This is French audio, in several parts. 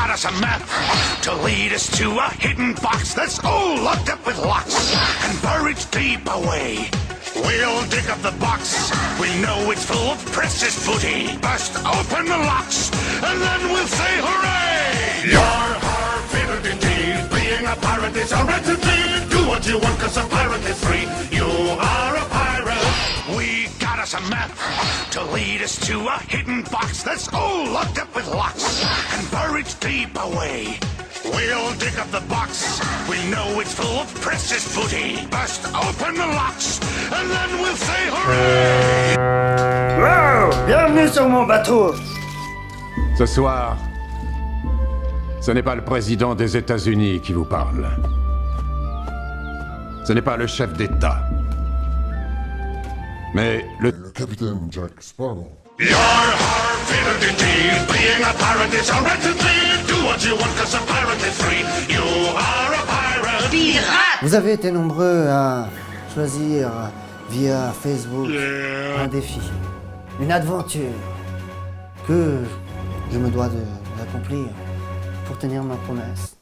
got us a map to lead us to a hidden box that's all locked up with locks and buried deep away. We'll dig up the box. We know it's full of precious booty. Bust open the locks, and then we'll say hooray! You're our favorite indeed. Being a pirate is a right indeed. Do what you want, 'cause a pirate is free. You are a pirate. We got us a map to lead us to a hidden box that's all locked up with locks and buried deep away. We'll dig up the box. We know it's full of precious booty. Bust open the locks, and then we'll say hooray! Wow! Bienvenue sur mon bateau! Ce soir, ce n'est pas le président des États-Unis qui vous parle. Ce n'est pas le chef d'État. Mais le capitaine Jack Sparrow. You're our favorite indeed. Being a pirate is a right indeed. Do what you want, 'cause a pirate is free. You are a pirate. Pirate! Vous avez été nombreux à choisir via Facebook un défi, une aventure que je me dois d'accomplir pour tenir ma promesse.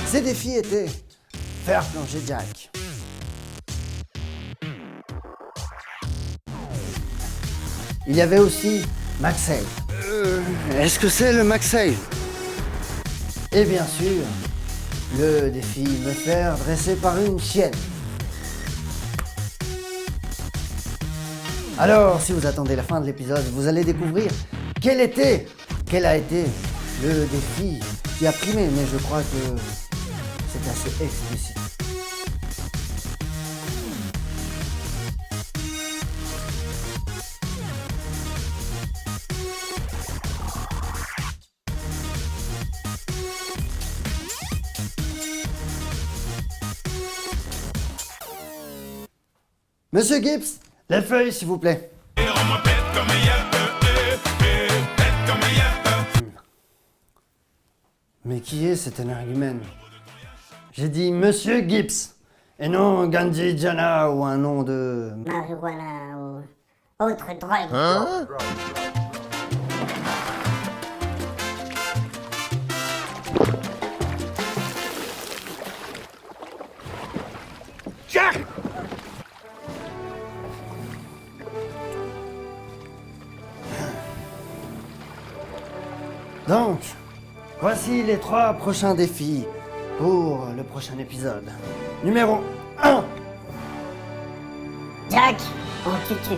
Ces défis étaient faire plonger Jack, il y avait aussi MacSail. Est-ce que c'est le MacSail? Et bien sûr, le défi me faire dresser par une chienne. Alors, si vous attendez la fin de l'épisode, vous allez découvrir quel a été le défi qui a primé, mais je crois que c'est assez explicite. Monsieur Gibbs, les feuilles s'il vous plaît. Mais qui est cet énergumène? J'ai dit Monsieur Gibbs, et non Gandhi Jana ou un nom de... marijuana ou autre drogue. Jack! Donc, voici les 3 prochains défis pour le prochain épisode. Numéro 1. Jack en tutu.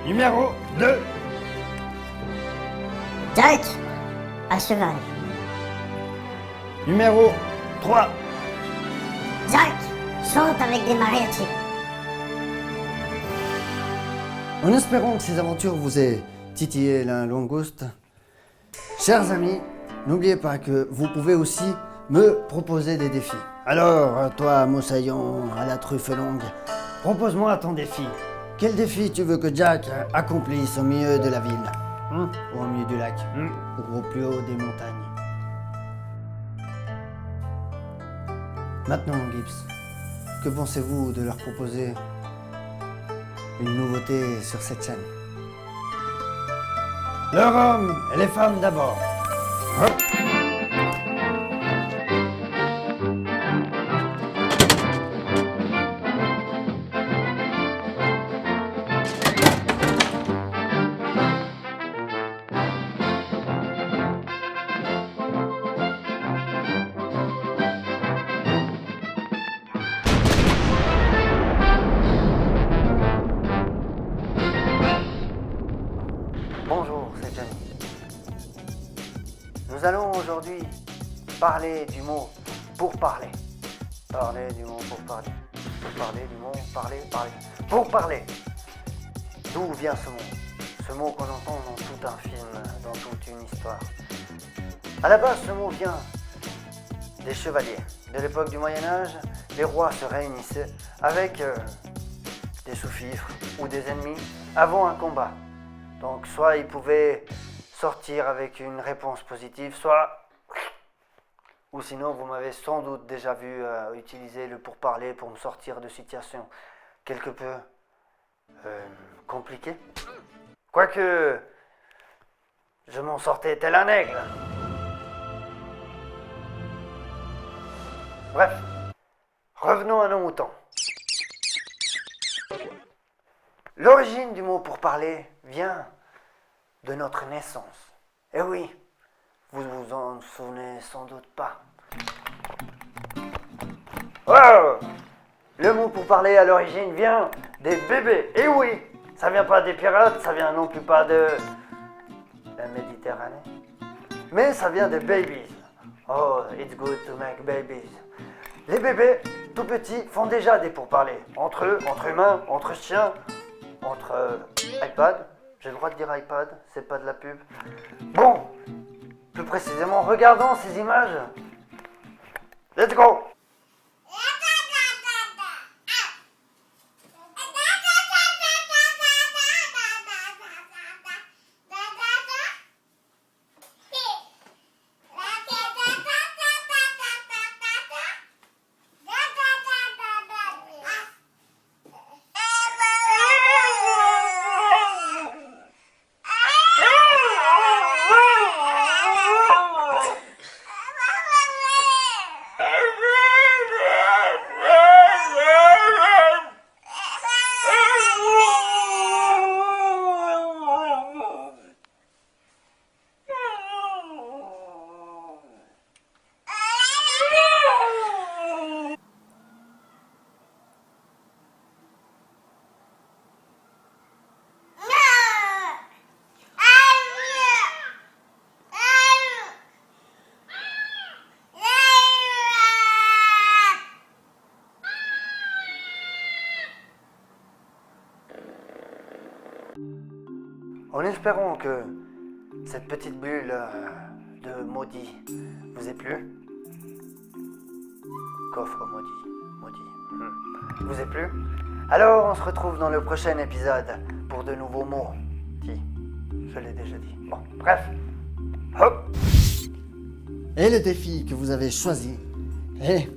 Numéro 2. Jack à cheval. Numéro 3. Jack chante avec des mariachis. En espérant que ces aventures vous aient titillé la langouste, chers amis, n'oubliez pas que vous pouvez aussi me proposer des défis. Alors, toi, Moussaillon, à la truffe longue, propose-moi ton défi. Quel défi tu veux que Jack accomplisse au milieu de la ville? Ou au milieu du lac? Ou au plus haut des montagnes? Maintenant, Gibbs, que pensez-vous de leur proposer une nouveauté sur cette chaîne? Leur homme et les femmes d'abord. Hop. Bonjour, c'est Johnny. Nous allons aujourd'hui parler du mot pour parler. Parler du mot pour parler. Pour parler du mot parler, parler. Pour parler. D'où vient ce mot? Ce mot qu'on entend dans tout un film, dans toute une histoire. À la base, ce mot vient des chevaliers. De l'époque du Moyen-Âge, les rois se réunissaient avec des sous-fifres ou des ennemis avant un combat. Donc soit ils pouvaient sortir avec une réponse positive, soit... Ou sinon, vous m'avez sans doute déjà vu utiliser le pourparler pour me sortir de situations quelque peu compliquées. Quoique, je m'en sortais tel un aigle. Bref, revenons à nos moutons. L'origine du mot pour parler vient de notre naissance. Eh oui, vous vous en souvenez sans doute pas. Oh, le mot pour parler à l'origine vient des bébés. Eh oui, ça vient pas des pirates, ça vient non plus pas de la Méditerranée, mais ça vient des babies. Oh, it's good to make babies. Les bébés, tout petits, font déjà des pourparlers. Entre eux, entre humains, entre chiens, entre iPad. J'ai le droit de dire iPad, c'est pas de la pub. Bon, plus précisément, regardons ces images. Let's go! En espérant que cette petite bulle de maudit vous ait plu. Coffre maudit. Vous ait plu? Alors on se retrouve dans le prochain épisode pour de nouveaux mots. Si, je l'ai déjà dit. Bon, bref. Hop. Et le défi que vous avez choisi est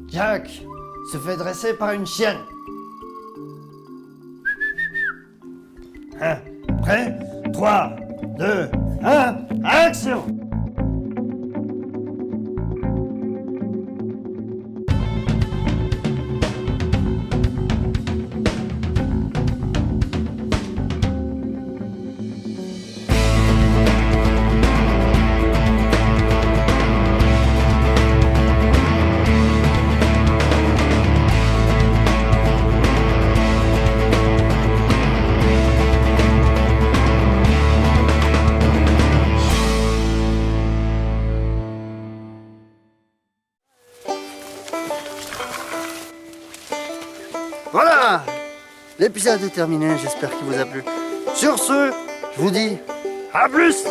Jack se fait dresser par une chienne. Prêt? 3, 2, 1, action! Voilà, l'épisode est terminé, j'espère qu'il vous a plu. Sur ce, je vous dis à plus!